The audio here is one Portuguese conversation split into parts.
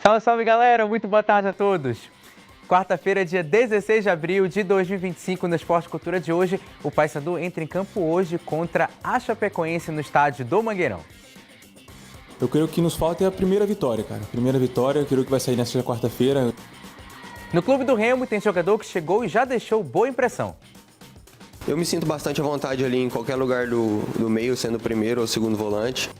Salve, salve galera, muito boa tarde a todos. Quarta-feira, dia 16 de abril de 2025, no Esporte Cultura de hoje, o Paysandu entra em campo hoje contra a Chapecoense no estádio do Mangueirão. Eu creio que nos falta é a primeira vitória, cara. Primeira vitória, eu creio que vai sair nessa quarta-feira. No Clube do Remo tem jogador que chegou e já deixou boa impressão. Eu me sinto bastante à vontade ali em qualquer lugar do meio, sendo o primeiro ou segundo volante.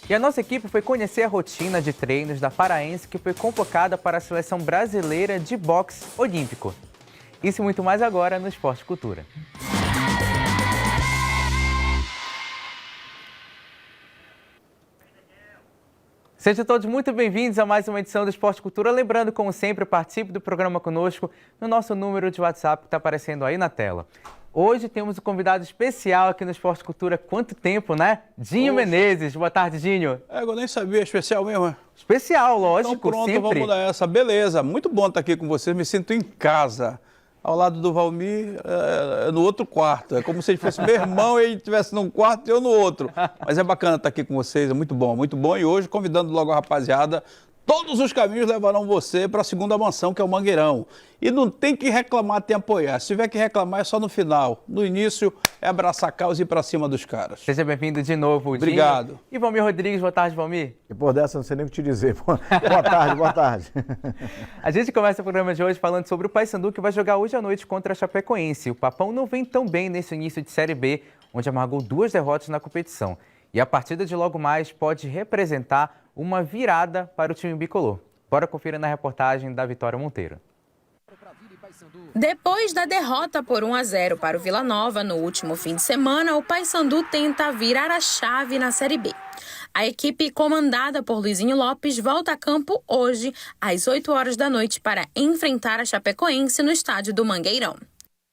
E a nossa equipe foi conhecer a rotina de treinos da paraense que foi convocada para a Seleção Brasileira de Boxe Olímpico. Isso e muito mais agora no Esporte Cultura. Sejam todos muito bem-vindos a mais uma edição do Esporte Cultura. Lembrando, como sempre, participe do programa conosco no nosso número de WhatsApp que está aparecendo aí na tela. Hoje temos um convidado especial aqui no Esporte Cultura. Quanto tempo, né? Dinho Menezes. Boa tarde, Dinho. Eu nem sabia, especial mesmo. Especial, lógico, então, pronto, sempre. Vamos dar essa. Beleza, muito bom estar aqui com vocês. Me sinto em casa, ao lado do Valmir, no outro quarto. É como se ele fosse meu irmão e ele estivesse num quarto e eu no outro. Mas é bacana estar aqui com vocês, é muito bom, muito bom. E hoje, convidando logo a rapaziada, todos os caminhos levarão você para a segunda mansão, que é o Mangueirão. E não tem que reclamar, tem que apoiar. Se tiver que reclamar, é só no final. No início, é abraçar a causa e ir para cima dos caras. Seja bem-vindo de novo, Dinho. Obrigado. E Valmir Rodrigues, boa tarde, Valmir. Depois dessa, não sei nem o que te dizer. Boa tarde, boa tarde. A gente começa o programa de hoje falando sobre o Paysandu, que vai jogar hoje à noite contra a Chapecoense. O Papão não vem tão bem nesse início de Série B, onde amargou 2 derrotas na competição. E a partida de logo mais pode representar uma virada para o time bicolor. Bora conferir na reportagem da Vitória Monteiro. Depois da derrota por 1-0 para o Vila Nova no último fim de semana, o Paysandu tenta virar a chave na Série B. A equipe comandada por Luizinho Lopes volta a campo hoje, às 8 horas da noite, para enfrentar a Chapecoense no estádio do Mangueirão.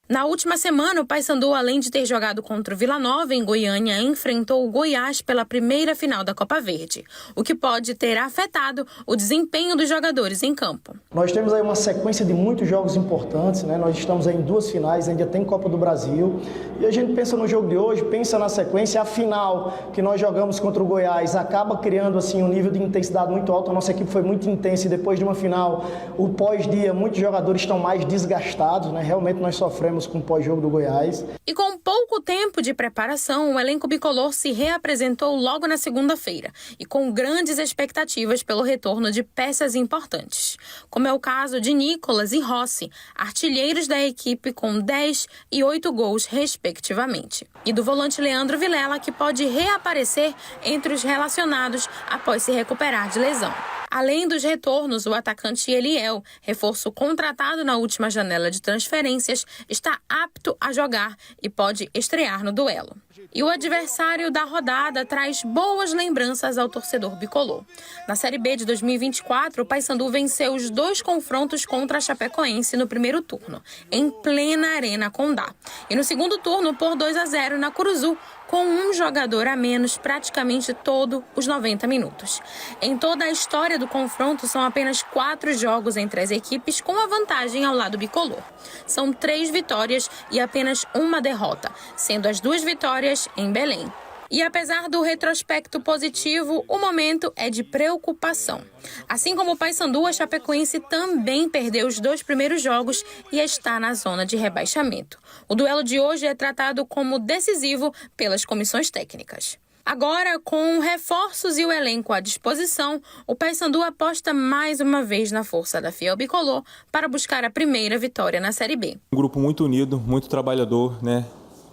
Na última semana, o Paysandu, além de ter jogado contra o Vila Nova em Goiânia, enfrentou o Goiás pela primeira final da Copa Verde, o que pode ter afetado o desempenho dos jogadores em campo. Nós temos aí uma sequência de muitos jogos importantes, né? Nós estamos aí em 2 finais, ainda tem Copa do Brasil. E a gente pensa no jogo de hoje, pensa na sequência, a final que nós jogamos contra o Goiás acaba criando assim um nível de intensidade muito alto. A nossa equipe foi muito intensa e depois de uma final, o pós-dia, muitos jogadores estão mais desgastados, né? Realmente nós sofremos com o pós-jogo do Goiás. E com pouco tempo de preparação, o elenco bicolor se reapresentou logo na segunda-feira e com grandes expectativas pelo retorno de peças importantes, como é o caso de Nicolas e Rossi, artilheiros da equipe com 10 e 8 gols respectivamente, e do volante Leandro Vilela, que pode reaparecer entre os relacionados após se recuperar de lesão. Além dos retornos, o atacante Eliel, reforço contratado na última janela de transferências, está apto a jogar e pode estrear no duelo. E o adversário da rodada traz boas lembranças ao torcedor bicolor. Na Série B de 2024, o Paysandu venceu os 2 confrontos contra a Chapecoense no primeiro turno, em plena Arena Condá. E no segundo turno, por 2-0 na Curuzu, com um jogador a menos praticamente todos os 90 minutos. Em toda a história do confronto, são apenas 4 jogos entre as equipes com a vantagem ao lado bicolor. São 3 vitórias e apenas 1 derrota, sendo as 2 vitórias em Belém. E apesar do retrospecto positivo, o momento é de preocupação. Assim como o Paysandu, a Chapecoense também perdeu os 2 primeiros jogos e está na zona de rebaixamento. O duelo de hoje é tratado como decisivo pelas comissões técnicas. Agora, com reforços e o elenco à disposição, o Paysandu aposta mais uma vez na força da Fiel Bicolor para buscar a primeira vitória na Série B. Um grupo muito unido, muito trabalhador, né?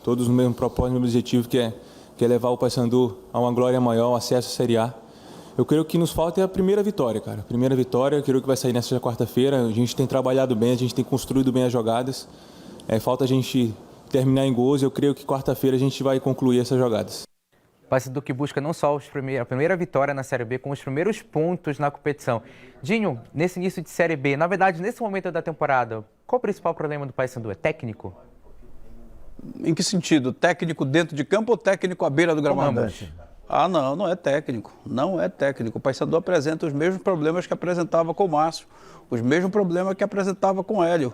Todos no mesmo propósito, no mesmo objetivo, que é levar o Paysandu a uma glória maior, um acesso à Série A. Eu creio que nos falta é a primeira vitória, cara. Primeira vitória, eu creio que vai sair nessa quarta-feira. A gente tem trabalhado bem, a gente tem construído bem as jogadas. Falta a gente terminar em gols e eu creio que quarta-feira a gente vai concluir essas jogadas. Paysandu que busca não só a primeira vitória na Série B, com os primeiros pontos na competição. Dinho, nesse início de Série B, na verdade, nesse momento da temporada, qual o principal problema do Paysandu? É técnico? Em que sentido? Técnico dentro de campo ou técnico à beira do gramado? Não é técnico. Não é técnico. O Paysandu apresenta os mesmos problemas que apresentava com o Márcio, os mesmos problemas que apresentava com o Hélio.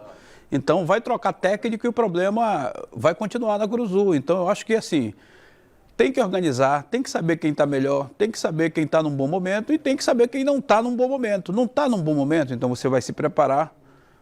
Então, vai trocar técnico e o problema vai continuar na Curuzu. Então, eu acho que, assim, tem que organizar, tem que saber quem está melhor, tem que saber quem está num bom momento e tem que saber quem não está num bom momento. Não está num bom momento, então você vai se preparar,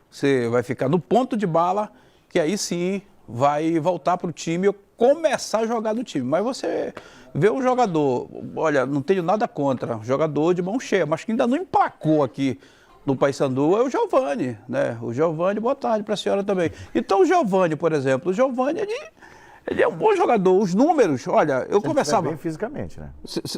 você vai ficar no ponto de bala, que aí sim vai voltar para o time ou começar a jogar no time. Mas você vê um jogador, olha, não tenho nada contra, jogador de mão cheia, mas que ainda não emplacou aqui no Paysandu é o Giovani, né? O Giovani, boa tarde para a senhora também. Então o Giovani, por exemplo, o Giovani, ele é um bom jogador. Os números, olha, eu conversava... bem fisicamente, né?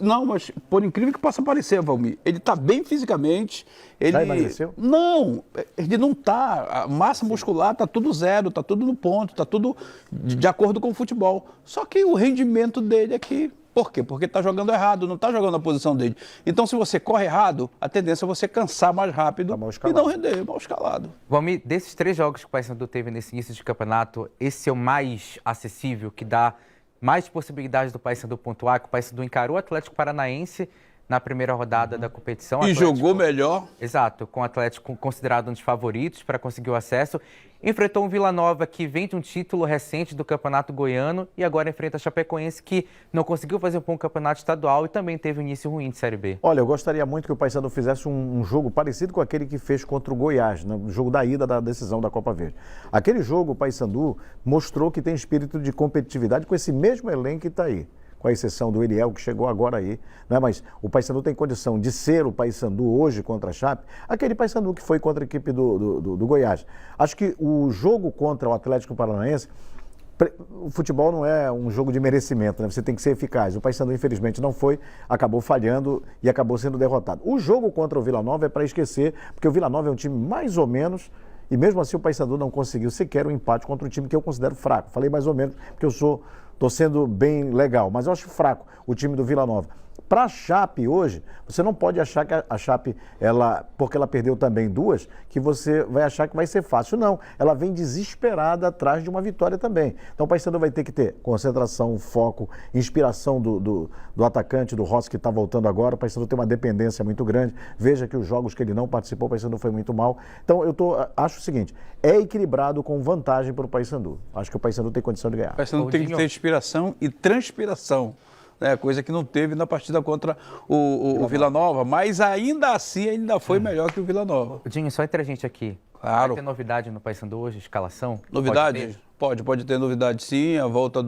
Não, mas por incrível que possa parecer, Valmir, ele está bem fisicamente. Ele... Já emagreceu? Não, ele não está. A massa muscular está tudo zero, está tudo no ponto, está tudo de acordo com o futebol. Só que o rendimento dele é que... Por quê? Porque está jogando errado, não está jogando na posição dele. Então, se você corre errado, a tendência é você cansar mais rápido e não render, mal escalado. Valmir, desses 3 jogos que o Paysandu teve nesse início de campeonato, esse é o mais acessível, que dá mais possibilidades do Paysandu pontuar, que o Paysandu encarou o Atlético Paranaense na primeira rodada da competição. E jogou melhor. Exato, com o Atlético considerado um dos favoritos para conseguir o acesso. Enfrentou um Vila Nova que vem de um título recente do Campeonato Goiano e agora enfrenta a Chapecoense, que não conseguiu fazer um bom campeonato estadual e também teve um início ruim de Série B. Olha, eu gostaria muito que o Paysandu fizesse um jogo parecido com aquele que fez contra o Goiás, no jogo da ida da decisão da Copa Verde. Aquele jogo, o Paysandu mostrou que tem espírito de competitividade com esse mesmo elenco que está aí, com a exceção do Eliel, que chegou agora aí, né? Mas o Paysandu tem condição de ser o Paysandu hoje contra a Chape, aquele Paysandu que foi contra a equipe do Goiás. Acho que o jogo contra o Atlético Paranaense, o futebol não é um jogo de merecimento, né? Você tem que ser eficaz. O Paysandu, infelizmente, não foi, acabou falhando e acabou sendo derrotado. O jogo contra o Vila Nova é para esquecer, porque o Vila Nova é um time mais ou menos, e mesmo assim o Paysandu não conseguiu sequer um empate contra um time que eu considero fraco. Falei mais ou menos porque eu estou sendo bem legal, mas eu acho fraco o time do Vila Nova. Para a Chape hoje, você não pode achar que a Chape, porque ela perdeu também 2, que você vai achar que vai ser fácil. Não, ela vem desesperada atrás de uma vitória também. Então o Paysandu vai ter que ter concentração, foco, inspiração do atacante, do Rossi, que está voltando agora. O Paysandu tem uma dependência muito grande. Veja que os jogos que ele não participou, o Paysandu foi muito mal. Então acho o seguinte, é equilibrado com vantagem para o Paysandu. Acho que o Paysandu tem condição de ganhar. O Paysandu tem que ter inspiração e transpiração. Coisa que não teve na partida contra o Vila Nova, mas ainda assim ainda foi melhor que o Vila Nova. Dinho, só entre a gente aqui. Claro. Vai ter novidade no Paysandu hoje, escalação? Novidade? Pode ter novidade sim, a volta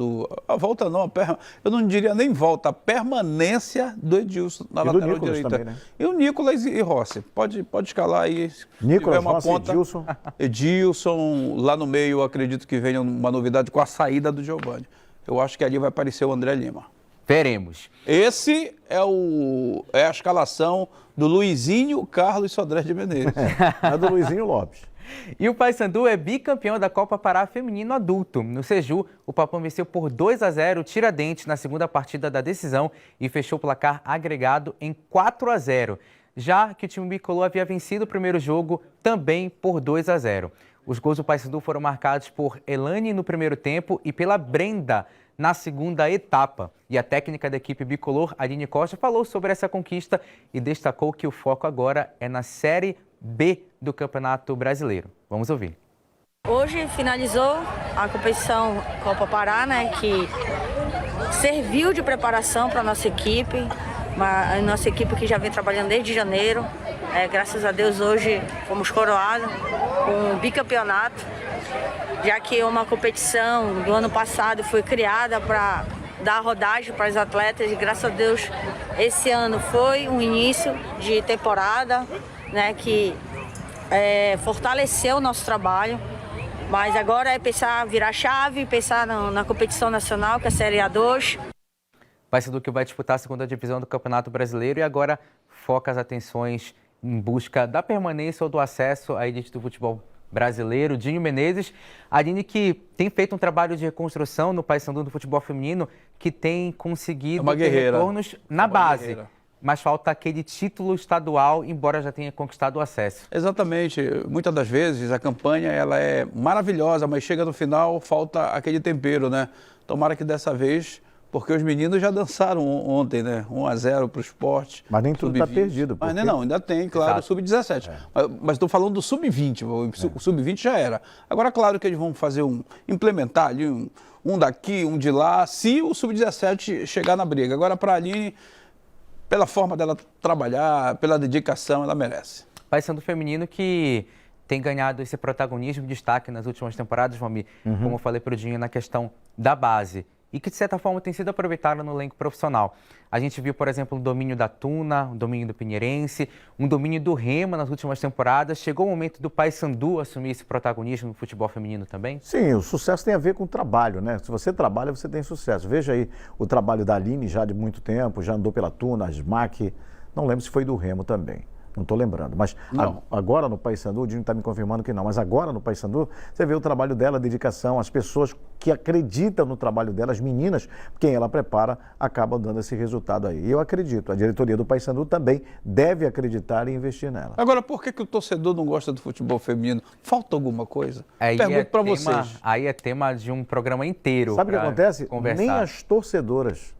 eu não diria nem volta, a permanência do Edilson na lateral direita. Também, né? E o Nicolas e Rossi, pode escalar aí. Nicolas, Rossi, Edilson. Edilson, lá no meio eu acredito que venha uma novidade com a saída do Giovani. Eu acho que ali vai aparecer o André Lima. Veremos. Esse é a escalação do Luizinho Carlos Sodré de Menezes. É do Luizinho Lopes. E o Paysandu é bicampeão da Copa Pará Feminino Adulto. No Seju, o Papão venceu por 2-0 o Tiradentes na segunda partida da decisão e fechou o placar agregado em 4-0. Já que o time bicolor havia vencido o primeiro jogo também por 2-0. Os gols do Paysandu foram marcados por Elane no primeiro tempo e pela Brenda na segunda etapa. E a técnica da equipe bicolor, Aline Costa, falou sobre essa conquista e destacou que o foco agora é na Série B do Campeonato Brasileiro. Vamos ouvir. Hoje finalizou a competição Copa Pará, né, que serviu de preparação para a nossa equipe, que já vem trabalhando desde janeiro. Graças a Deus hoje fomos coroados com o bicampeonato, já que uma competição do ano passado foi criada para dar rodagem para os atletas e graças a Deus esse ano foi um início de temporada, né, que fortaleceu o nosso trabalho, mas agora é pensar, virar chave, pensar na competição nacional, que é a Série A2. Paysandu que vai disputar a segunda divisão do Campeonato Brasileiro e agora foca as atenções em busca da permanência ou do acesso à elite do futebol brasileiro. Dinho Menezes, a Aline que tem feito um trabalho de reconstrução no Paysandu do futebol feminino, que tem conseguido ter retornos na base. Mas falta aquele título estadual, embora já tenha conquistado o acesso. Exatamente. Muitas das vezes a campanha ela é maravilhosa, mas chega no final, falta aquele tempero, né? Tomara que dessa vez porque os meninos já dançaram ontem, né? 1-0 para o Sport. Mas nem tudo está perdido. Mas não, ainda tem, claro, o Sub-17. Mas estou falando do Sub-20, o Sub-20 já era. Agora, claro que eles vão fazer implementar ali um daqui, um de lá, se o Sub-17 chegar na briga. Agora, para a Aline, pela forma dela trabalhar, pela dedicação, ela merece. Paysandu feminino que tem ganhado esse protagonismo e destaque nas últimas temporadas, Valmir, como eu falei para o Dinho, na questão da base. E que, de certa forma, tem sido aproveitado no elenco profissional. A gente viu, por exemplo, o domínio da Tuna, o domínio do Pinheirense, um domínio do Rema nas últimas temporadas. Chegou o momento do Paysandu assumir esse protagonismo no futebol feminino também? Sim, o sucesso tem a ver com o trabalho, né? Se você trabalha, você tem sucesso. Veja aí o trabalho da Aline já de muito tempo, já andou pela Tuna, a SMAC, não lembro se foi do Remo também. Não estou lembrando, mas agora no Paysandu, o Dinho está me confirmando que não, mas agora no Paysandu, você vê o trabalho dela, a dedicação, as pessoas que acreditam no trabalho dela, as meninas, quem ela prepara, acabam dando esse resultado aí. E eu acredito, a diretoria do Paysandu também deve acreditar e investir nela. Agora, por que o torcedor não gosta do futebol feminino? Falta alguma coisa? Pergunto para vocês. Aí é tema de um programa inteiro. Sabe o que acontece? Conversar. Nem as torcedoras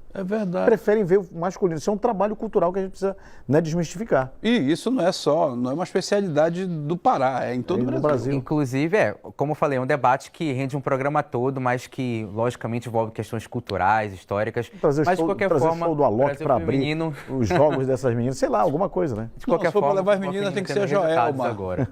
preferem ver o masculino. Isso é um trabalho cultural que a gente precisa, né, desmistificar. E isso não é uma especialidade do Pará, é em todo o Brasil. Inclusive, como eu falei, é um debate que rende um programa todo, mas que, logicamente, envolve questões culturais, históricas. Mas, de qualquer forma, show do Alok para abrir os jogos dessas meninas, sei lá, alguma coisa, né? De qualquer forma, para levar as meninas tem que ser a Joelma. Agora.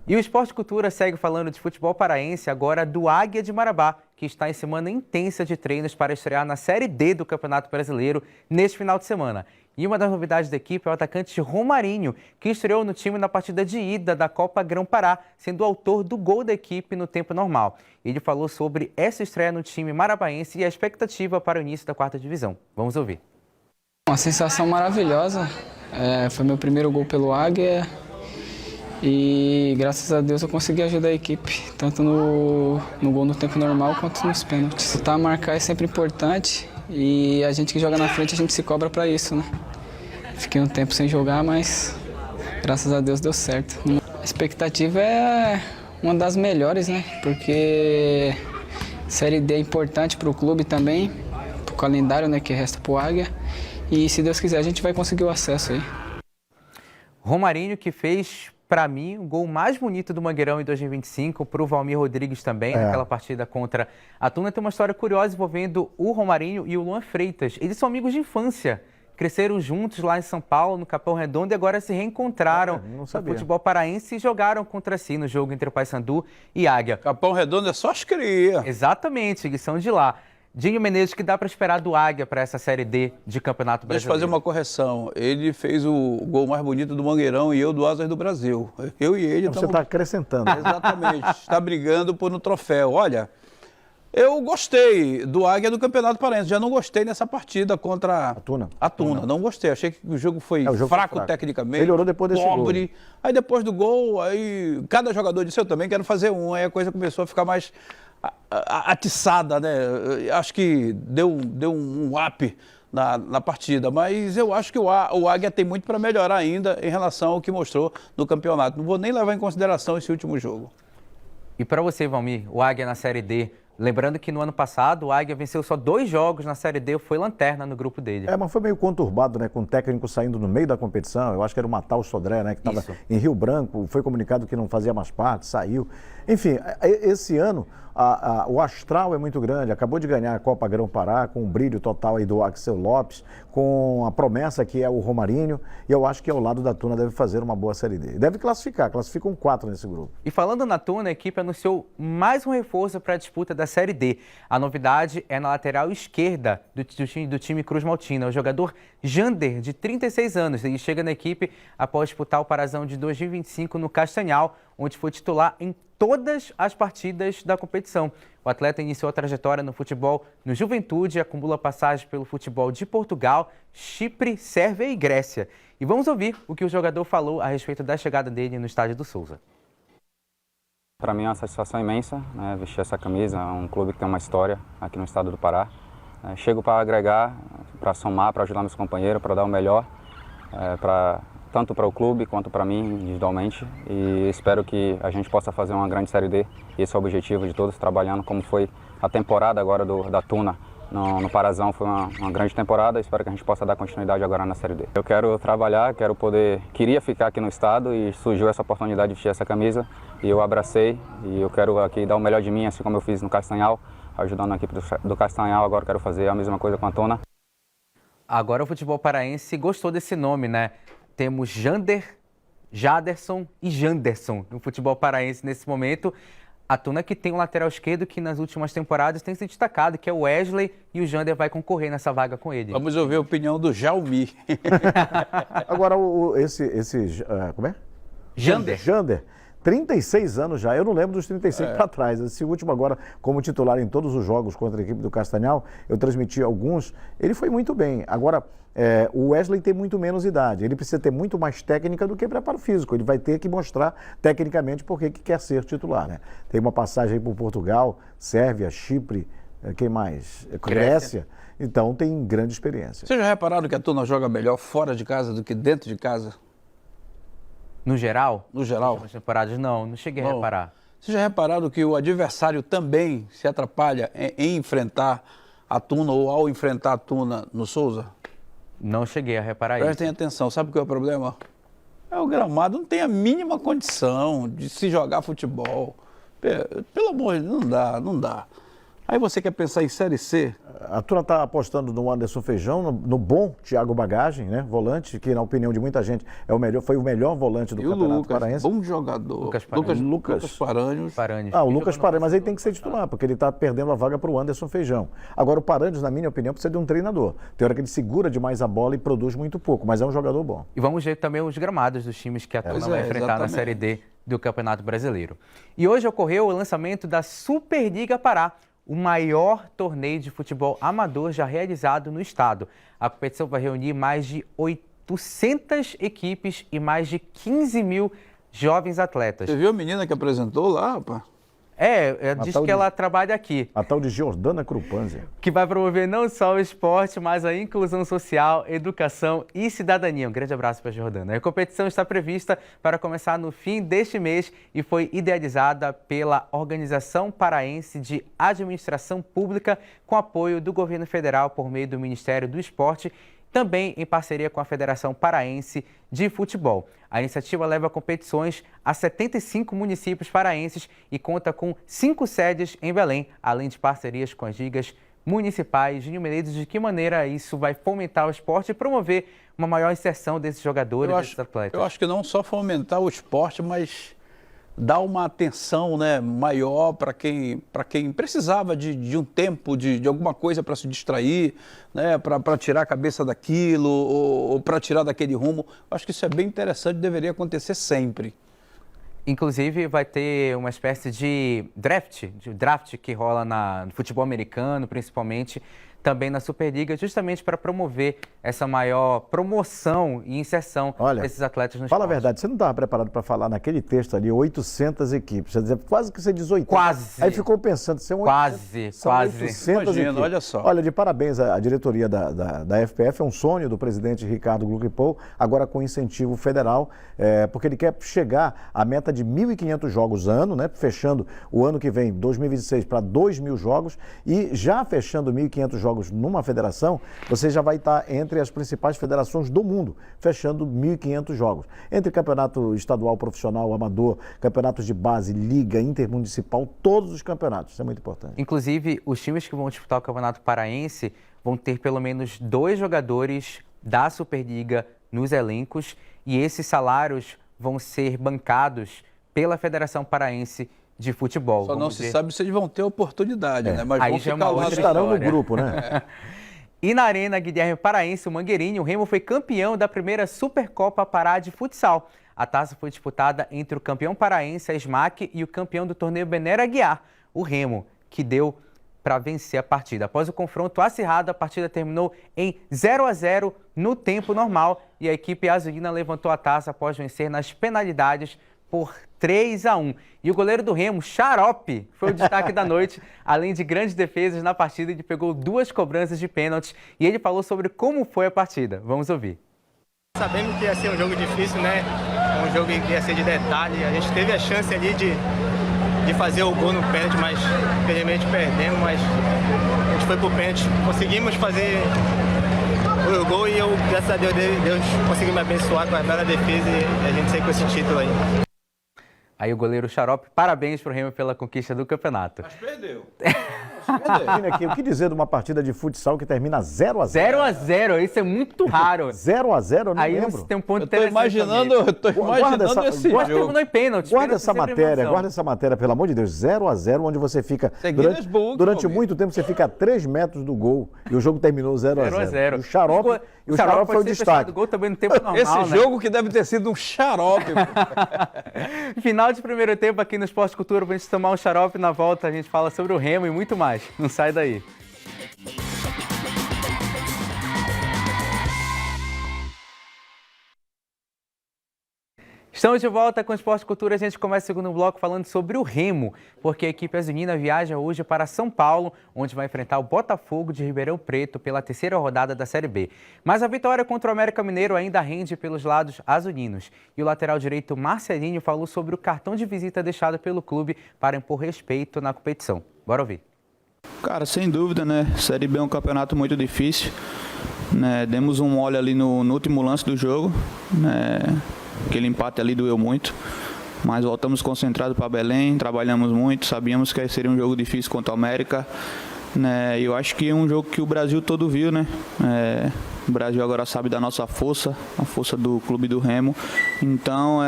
E o Esporte Cultura segue falando de futebol paraense, agora do Águia de Marabá, que está em semana intensa de treinos para estrear na Série D do Campeonato Brasileiro neste final de semana. E uma das novidades da equipe é o atacante Romarinho, que estreou no time na partida de ida da Copa Grão-Pará, sendo o autor do gol da equipe no tempo normal. Ele falou sobre essa estreia no time marabaense e a expectativa para o início da 4ª divisão. Vamos ouvir. Uma sensação maravilhosa. Foi meu primeiro gol pelo Águia. E graças a Deus eu consegui ajudar a equipe, tanto no gol no tempo normal quanto nos pênaltis. Tentar marcar é sempre importante e a gente que joga na frente, a gente se cobra para isso, né? Fiquei um tempo sem jogar, mas graças a Deus deu certo. A expectativa é uma das melhores, né? Porque Série D é importante para o clube também, para o calendário, né, que resta para o Águia. E se Deus quiser, a gente vai conseguir o acesso aí. Romarinho, que fez, para mim, o gol mais bonito do Mangueirão em 2025, para o Valmir Rodrigues também, naquela partida contra a Tuna. Tem uma história curiosa envolvendo o Romarinho e o Luan Freitas. Eles são amigos de infância, cresceram juntos lá em São Paulo, no Capão Redondo, e agora se reencontraram no futebol paraense e jogaram contra si no jogo entre o Paysandu e Águia. Capão Redondo é só as cria. Exatamente, eles são de lá. Dinho Menezes, que dá para esperar do Águia para essa Série D de Campeonato Brasileiro? Deixa eu fazer uma correção. Ele fez o gol mais bonito do Mangueirão e eu do Asas do Brasil. Eu e ele Você está acrescentando. Exatamente. Está brigando por um troféu. Olha, eu gostei do Águia do Campeonato Paraense. Já não gostei nessa partida contra a Tuna. Não gostei. Achei que o jogo foi fraco tecnicamente. Melhorou depois desse pobre. gol. Aí depois do gol, aí cada jogador disse, eu também quero fazer um. Aí a coisa começou a ficar mais atiçada, né? Acho que deu um up na partida, mas eu acho que o Águia tem muito para melhorar ainda em relação ao que mostrou no campeonato. Não vou nem levar em consideração esse último jogo. E para você, Valmir, o Águia na Série D, lembrando que no ano passado o Águia venceu só 2 jogos na Série D, foi lanterna no grupo dele. Mas foi meio conturbado, né? Com o técnico saindo no meio da competição. Eu acho que era o Matal Sodré, né? Que estava em Rio Branco, foi comunicado que não fazia mais parte, saiu. Enfim, esse ano o astral é muito grande. Acabou de ganhar a Copa Grão-Pará com um brilho total aí do Axel Lopes, com a promessa que é o Romarinho. E eu acho que ao lado da Tuna deve fazer uma boa Série D. Deve classificam 4 nesse grupo. E falando na Tuna, a equipe anunciou mais um reforço para a disputa da Série D. A novidade é na lateral esquerda do time Cruz Maltina, o jogador Jander, de 36 anos. Ele chega na equipe após disputar o Parazão de 2025 no Castanhal, onde foi titular em todas as partidas da competição. O atleta iniciou a trajetória no futebol no Juventude e acumula passagens pelo futebol de Portugal, Chipre, Sérvia e Grécia. E vamos ouvir o que o jogador falou a respeito da chegada dele no estádio do Souza. Para mim é uma satisfação imensa, né, vestir essa camisa, um clube que tem uma história aqui no estado do Pará. Chego para agregar, para somar, para ajudar meus companheiros, para dar o melhor, tanto para o clube quanto para mim individualmente, e espero que a gente possa fazer uma grande Série D. Esse é o objetivo de todos, trabalhando como foi a temporada agora da Tuna, no Parazão foi uma grande temporada, espero que a gente possa dar continuidade agora na Série D. Eu quero trabalhar, queria ficar aqui no estado e surgiu essa oportunidade de vestir essa camisa e eu abracei e eu quero aqui dar o melhor de mim, assim como eu fiz no Castanhal, ajudando a equipe do Castanhal, agora quero fazer a mesma coisa com a Tona. Agora o futebol paraense gostou desse nome, né? Temos Jander, Jaderson e Janderson no futebol paraense nesse momento. A Tuna que tem um lateral esquerdo que nas últimas temporadas tem se destacado, que é o Wesley, e o Jander vai concorrer nessa vaga com ele. Vamos ouvir a opinião do Jaumi. Agora, como é? Jander. 36 anos já, eu não lembro dos 35 para trás. Esse último agora, como titular em todos os jogos contra a equipe do Castanhal, eu transmiti alguns, ele foi muito bem. Agora, o Wesley tem muito menos idade, ele precisa ter muito mais técnica do que preparo físico. Ele vai ter que mostrar tecnicamente por que quer ser titular, né? Tem uma passagem por Portugal, Sérvia, Chipre, quem mais? Grécia. Então tem grande experiência. Vocês já repararam que a Tuna joga melhor fora de casa do que dentro de casa? No geral? No geral. Nas temporadas não cheguei a reparar. Vocês já repararam que o adversário também se atrapalha em enfrentar a Tuna ou ao enfrentar a Tuna no Souza? Não cheguei a reparar isso. Prestem atenção, sabe qual é o problema? O gramado não tem a mínima condição de se jogar futebol. Pelo amor de Deus, não dá. Aí você quer pensar em Série C? A Tuna está apostando no Anderson Feijão, no bom Thiago Bagagem, né? Volante, que na opinião de muita gente foi o melhor volante do Campeonato Paraense. Bom jogador. Lucas Paranhos. O Lucas Paranhos, mas ele tem que ser titular, porque ele está perdendo a vaga para o Anderson Feijão. Agora, o Paranhos, na minha opinião, precisa de um treinador. Tem hora que ele segura demais a bola e produz muito pouco, mas é um jogador bom. E vamos ver também os gramados dos times que a Tuna vai enfrentar na Série D do Campeonato Brasileiro. E hoje ocorreu o lançamento da Superliga Pará, o maior torneio de futebol amador já realizado no estado. A competição vai reunir mais de 800 equipes e mais de 15 mil jovens atletas. Você viu a menina que apresentou lá, rapaz? Diz que ela trabalha aqui. A tal de Jordana Krupanzer. Que vai promover não só o esporte, mas a inclusão social, educação e cidadania. Um grande abraço para a Jordana. A competição está prevista para começar no fim deste mês e foi idealizada pela Organização Paraense de Administração Pública, com apoio do governo federal por meio do Ministério do Esporte, também em parceria com a Federação Paraense de Futebol. A iniciativa leva competições a 75 municípios paraenses e conta com 5 sedes em Belém, além de parcerias com as ligas municipais. Júnior Menezes, de que maneira isso vai fomentar o esporte e promover uma maior inserção desses jogadores, desses atletas? Eu acho que não só fomentar o esporte, mas dar uma atenção, né, maior para quem precisava de um tempo, de alguma coisa para se distrair, né, para tirar a cabeça daquilo ou para tirar daquele rumo. Acho que isso é bem interessante, deveria acontecer sempre. Inclusive vai ter uma espécie de draft que rola no futebol americano, principalmente, também na Superliga, justamente para promover essa maior promoção e inserção desses atletas no esporte. Fala a verdade, você não estava preparado para falar naquele texto ali 800 equipes, quer dizer, quase que você diz 80. Quase. Aí ficou pensando, são 800 Imagina, equipes. Olha só. Olha, de parabéns à diretoria da FPF, é um sonho do presidente Ricardo Gluckipol, agora com incentivo federal, porque ele quer chegar à meta de 1.500 jogos ano, né, fechando o ano que vem, 2026, para 2.000 jogos, e já fechando 1.500 jogos numa federação, você já vai estar entre as principais federações do mundo, fechando 1.500 jogos. Entre campeonato estadual, profissional, amador, campeonatos de base, liga, intermunicipal, todos os campeonatos. Isso é muito importante. Inclusive, os times que vão disputar o Campeonato Paraense vão ter pelo menos 2 jogadores da Superliga nos elencos e esses salários vão ser bancados pela Federação Paraense de Futebol. Só não se sabe se eles vão ter oportunidade, né? Mas aí vão já ficar lá. Estarão no grupo, né? E na Arena Guilherme Paraense, o Mangueirinho, o Remo foi campeão da primeira Supercopa Pará de futsal. A taça foi disputada entre o campeão paraense, a SMAC, e o campeão do torneio Benera Aguiar, o Remo, que deu para vencer a partida. Após o confronto acirrado, a partida terminou em 0-0 no tempo normal e a equipe azulina levantou a taça após vencer nas penalidades por 3-1. E o goleiro do Remo, Xarope, foi o destaque da noite. Além de grandes defesas na partida, ele pegou 2 cobranças de pênalti e ele falou sobre como foi a partida. Vamos ouvir. Sabemos que ia ser um jogo difícil, né? Um jogo que ia ser de detalhe. A gente teve a chance ali de fazer o gol no pênalti, mas infelizmente perdemos. Mas a gente foi pro pênalti, conseguimos fazer o gol e eu, graças a Deus, conseguiu me abençoar com a bela defesa e a gente saiu com esse título aí. Aí o goleiro Xarope, parabéns pro Remo pela conquista do campeonato. Mas perdeu. Imagina aqui, o que dizer de uma partida de futsal que termina 0-0? 0-0, isso é muito raro. 0-0, eu não Aí lembro. tem um ponto Eu tô imaginando esse Guarda, jogo. terminou em pênalti. Guarda essa matéria, pelo amor de Deus. 0-0, onde você fica... Durante muito tempo você fica a 3 metros do gol e o jogo terminou 0-0. O Xarope foi o destaque. Gol também no tempo normal, Esse jogo que deve ter sido um xarope. Final de primeiro tempo aqui no Esporte Cultura, pra gente tomar um xarope. Na volta a gente fala sobre o Remo e muito mais. Não sai daí. Estamos de volta com o Esporte Cultura. A gente começa o segundo bloco falando sobre o Remo, porque a equipe azulina viaja hoje para São Paulo, onde vai enfrentar o Botafogo de Ribeirão Preto pela terceira rodada da Série B. Mas a vitória contra o América Mineiro ainda rende pelos lados azulinos. E o lateral direito Marcelinho falou sobre o cartão de visita deixado pelo clube para impor respeito na competição. Bora ouvir. Cara, sem dúvida, né? Série B é um campeonato muito difícil. Né? Demos um mole ali no último lance do jogo, né? Aquele empate ali doeu muito, mas voltamos concentrados para Belém, trabalhamos muito, sabíamos que seria um jogo difícil contra o América, né? Eu acho que é um jogo que o Brasil todo viu, né? O Brasil agora sabe da nossa força, a força do clube do Remo, então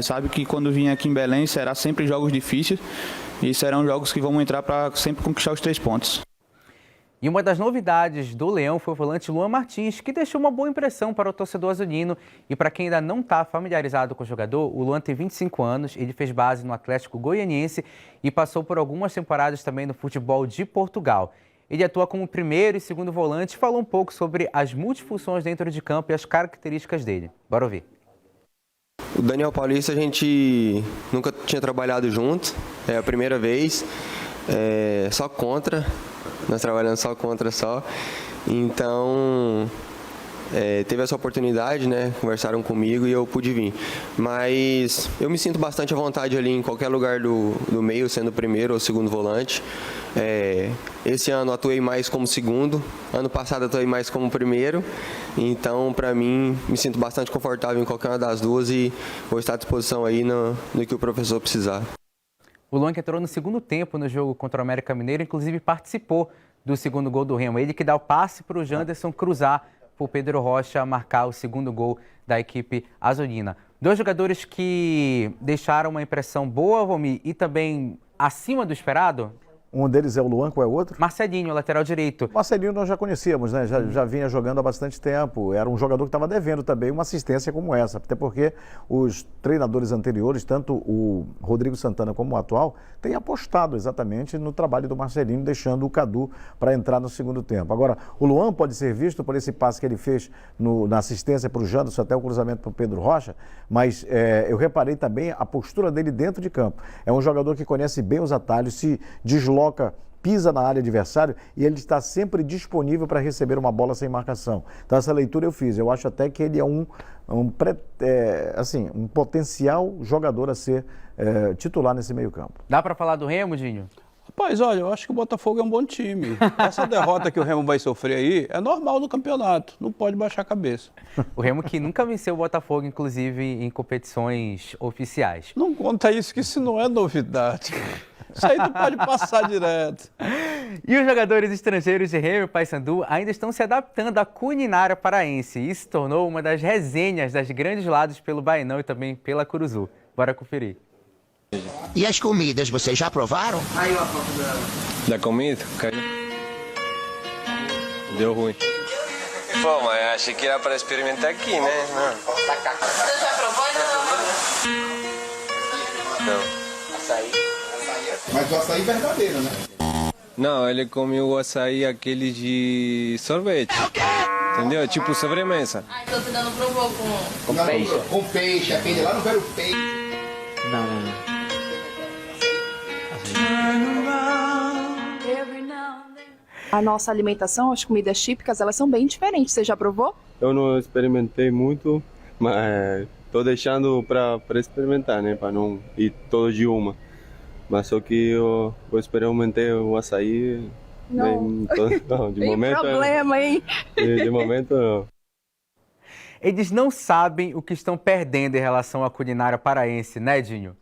sabe que quando vir aqui em Belém será sempre jogos difíceis e serão jogos que vamos entrar para sempre conquistar os 3 pontos. E uma das novidades do Leão foi o volante Luan Martins, que deixou uma boa impressão para o torcedor azulino. E para quem ainda não está familiarizado com o jogador, o Luan tem 25 anos, ele fez base no Atlético Goianiense e passou por algumas temporadas também no futebol de Portugal. Ele atua como primeiro e segundo volante e falou um pouco sobre as multifunções dentro de campo e as características dele. Bora ouvir. O Daniel Paulista a gente nunca tinha trabalhado junto, é a primeira vez, só contra. Nós trabalhamos só contra só, então teve essa oportunidade, né? Conversaram comigo e eu pude vir. Mas eu me sinto bastante à vontade ali em qualquer lugar do meio, sendo primeiro ou segundo volante. Esse ano atuei mais como segundo, ano passado atuei mais como primeiro, então para mim me sinto bastante confortável em qualquer uma das duas e vou estar à disposição aí no que o professor precisar. O Luan que entrou no segundo tempo no jogo contra o América Mineiro, inclusive participou do segundo gol do Remo. Ele que dá o passe para o Janderson cruzar para o Pedro Rocha marcar o segundo gol da equipe azulina. 2 jogadores que deixaram uma impressão boa, Valmir, e também acima do esperado. Um deles é o Luan, qual é o outro? Marcelinho, lateral direito. Marcelinho nós já conhecíamos, né? Já vinha jogando há bastante tempo. Era um jogador que estava devendo também uma assistência como essa. Até porque os treinadores anteriores, tanto o Rodrigo Santana como o atual, têm apostado exatamente no trabalho do Marcelinho, deixando o Cadu para entrar no segundo tempo. Agora, o Luan pode ser visto por esse passe que ele fez na assistência para o Janderson, até o cruzamento para o Pedro Rocha, mas eu reparei também a postura dele dentro de campo. É um jogador que conhece bem os atalhos, se desloca, pisa na área adversária e ele está sempre disponível para receber uma bola sem marcação. Então essa leitura eu fiz. Eu acho até que ele é um potencial jogador a ser titular nesse meio campo. Dá para falar do Remo, Dinho? Rapaz, olha, eu acho que o Botafogo é um bom time. Essa derrota que o Remo vai sofrer aí é normal no campeonato, não pode baixar a cabeça. O Remo que nunca venceu o Botafogo, inclusive em competições oficiais. Não conta isso, que isso não é novidade. Isso aí tu pode passar direto. E os jogadores estrangeiros de Remo e Paysandu ainda estão se adaptando à culinária paraense. Isso se tornou uma das resenhas das grandes lados pelo Baenão e também pela Curuzu. Bora conferir. E as comidas, vocês já provaram? Aí, ó, da comida? Caiu. Deu ruim. Pô, mas achei que era para experimentar aqui, né? Você já provou ainda Não. Açaí. Mas o açaí verdadeiro, né? Não, ele comeu o açaí aquele de sorvete. Entendeu? Tipo sobremesa. Ah, então você ainda não provou com peixe? Com peixe, aquele lá não veio peixe. Não. A nossa alimentação, as comidas típicas, elas são bem diferentes. Você já provou? Eu não experimentei muito, mas tô deixando para experimentar, né? Para não ir todo de uma. Mas só que eu experimentei o açaí, Não. Não, de Tem momento problema, hein? De momento não. Eles não sabem o que estão perdendo em relação à culinária paraense, né, Dinho?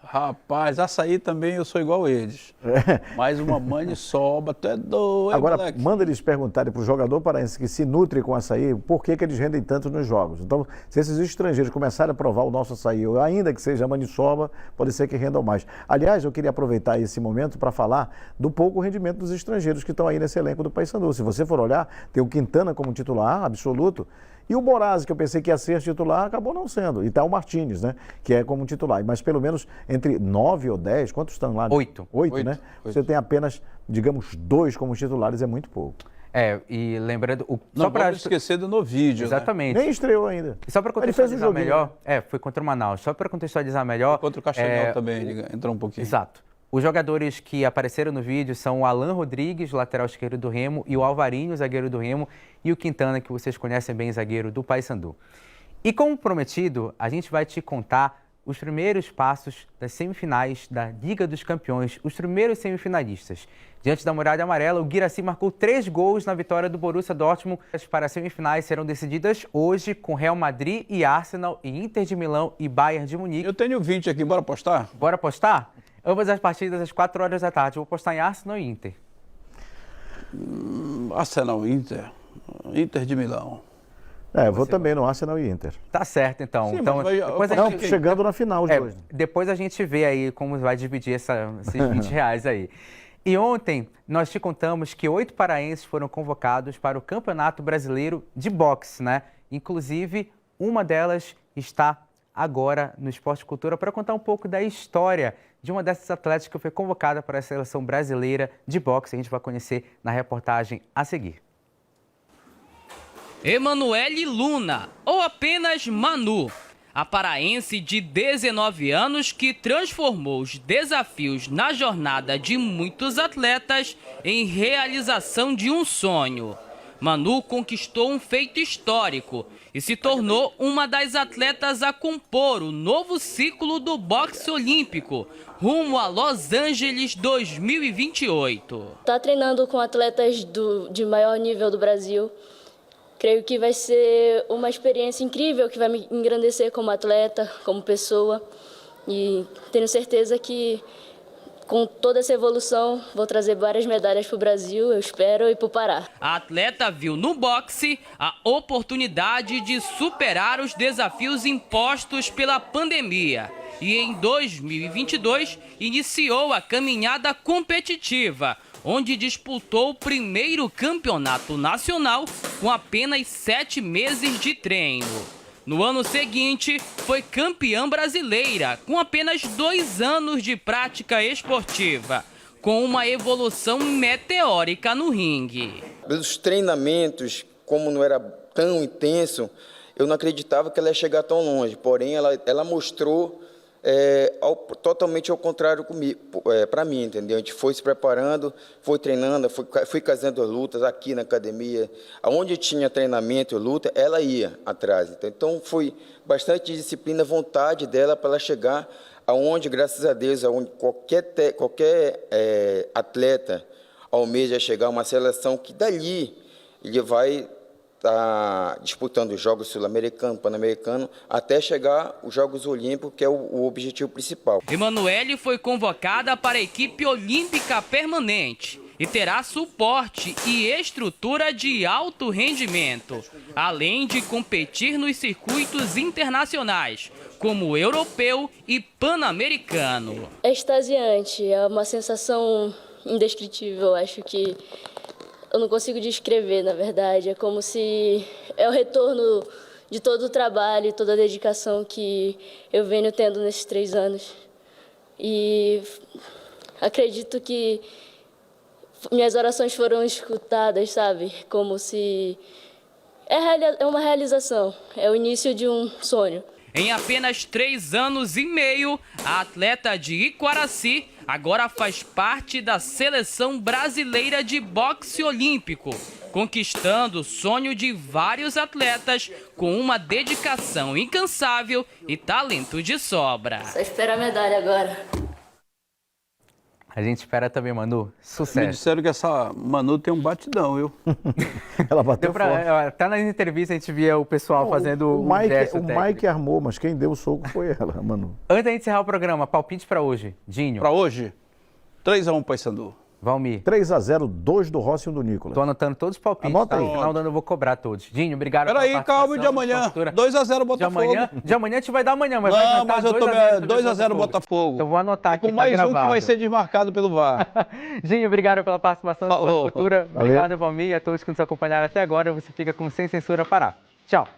Rapaz, açaí também eu sou igual eles. Mais uma maniçoba, tu é doido, Agora, moleque. manda eles perguntarem para o jogador paraense que se nutre com açaí, por que eles rendem tanto nos jogos. Então, se esses estrangeiros começarem a provar o nosso açaí, ou ainda que seja maniçoba, pode ser que rendam mais. Aliás, eu queria aproveitar esse momento para falar do pouco rendimento dos estrangeiros que estão aí nesse elenco do Paysandu. Se você for olhar, tem o Quintana como titular absoluto, e o Borazzi, que eu pensei que ia ser titular, acabou não sendo. E tá o Martínez, né? Que é como titular. Mas pelo menos entre 9 ou 10, quantos estão lá? 8. 8, né? Você tem apenas, digamos, 2 como titulares, é muito pouco. E lembrando... Não vamos esquecer do Novídeo, Exatamente. Nem estreou ainda. E só para contextualizar melhor... Foi contra o Manaus. Só para contextualizar melhor... Contra o Castanhal também, ele entrou um pouquinho. Exato. Os jogadores que apareceram no vídeo são o Alan Rodrigues, lateral esquerdo do Remo, e o Alvarinho, zagueiro do Remo, e o Quintana, que vocês conhecem bem, zagueiro do Paysandu. E como prometido, a gente vai te contar os primeiros passos das semifinais da Liga dos Campeões, os primeiros semifinalistas. Diante da Muralha Amarela, o Guirassy marcou 3 gols na vitória do Borussia Dortmund. As semifinais serão decididas hoje com Real Madrid e Arsenal, e Inter de Milão e Bayern de Munique. Eu tenho 20 aqui, bora apostar? Bora apostar? Ambas as partidas às 4 horas da tarde. Eu vou apostar em Arsenal e Inter. Arsenal e Inter. Inter de Milão. Eu vou também no Arsenal e Inter. Tá certo, então. Sim, então depois chegando na final os dois. Depois a gente vê aí como vai dividir esses R$20 aí. E ontem nós te contamos que 8 paraenses foram convocados para o Campeonato Brasileiro de Boxe, né? Inclusive, uma delas está agora no Esporte Cultura para contar um pouco da história de uma dessas atletas que foi convocada para a seleção brasileira de boxe. A gente vai conhecer na reportagem a seguir. Emanuele Luna, ou apenas Manu, a paraense de 19 anos que transformou os desafios na jornada de muitos atletas em realização de um sonho. Manu conquistou um feito histórico e se tornou uma das atletas a compor o novo ciclo do boxe olímpico, rumo a Los Angeles 2028. Tá treinando com atletas de maior nível do Brasil. Creio que vai ser uma experiência incrível que vai me engrandecer como atleta, como pessoa. E tenho certeza que com toda essa evolução vou trazer várias medalhas para o Brasil, eu espero, e para o Pará. A atleta viu no boxe a oportunidade de superar os desafios impostos pela pandemia. E em 2022 iniciou a caminhada competitiva, onde disputou o primeiro campeonato nacional com apenas 7 meses de treino. No ano seguinte, foi campeã brasileira, com apenas 2 anos de prática esportiva, com uma evolução meteórica no ringue. Pelos treinamentos, como não era tão intenso, eu não acreditava que ela ia chegar tão longe, porém ela mostrou totalmente ao contrário para mim, entendeu? A gente foi se preparando, foi treinando, fui fazendo as lutas aqui na academia, aonde tinha treinamento e luta, ela ia atrás. Então foi bastante disciplina, vontade dela para ela chegar aonde, graças a Deus, aonde qualquer atleta almeja chegar a uma seleção que dali ele vai está disputando os Jogos Sul-Americanos, Pan-Americanos, até chegar os Jogos Olímpicos, que é o objetivo principal. Emanuele foi convocada para a equipe olímpica permanente e terá suporte e estrutura de alto rendimento, além de competir nos circuitos internacionais, como o europeu e pan-americano. É extasiante, é uma sensação indescritível, acho que eu não consigo descrever, na verdade. É como se é o retorno de todo o trabalho, toda a dedicação que eu venho tendo nesses 3 anos. E acredito que minhas orações foram escutadas, sabe? Como se é uma realização, é o início de um sonho. Em apenas 3 anos e meio, a atleta de Iquaracy agora faz parte da seleção brasileira de boxe olímpico, conquistando o sonho de vários atletas com uma dedicação incansável e talento de sobra. Só espera a medalha agora. A gente espera também, Manu. Me Sucesso. disseram que essa Manu tem um batidão, viu? Ela bateu forte. Até nas entrevistas a gente via o pessoal fazendo o Mike, gesto o técnico. Mike armou, mas quem deu o soco foi ela, Manu. Antes da gente encerrar o programa, palpite para hoje. Dinho. Para hoje, 3-1 Paysandu. Valmir. 3-0, 2 do Rossi e 1 do Nicolas. Tô anotando todos os palpites. Anota tá? aí. No final do ano eu vou cobrar todos. Dinho, obrigado Peraí, pela calma, de participação, amanhã. 2-0 Botafogo. De amanhã a gente vai dar amanhã, mas Não, vai cantar mas eu tô 2-0 Botafogo. Então vou anotar aqui. Com mais um que vai ser desmarcado pelo VAR. Dinho, obrado pela participação. Falou. Cultura. Obrigado, Valmir, e a todos que nos acompanharam até agora. Você fica com Sem Censura Pará. Tchau.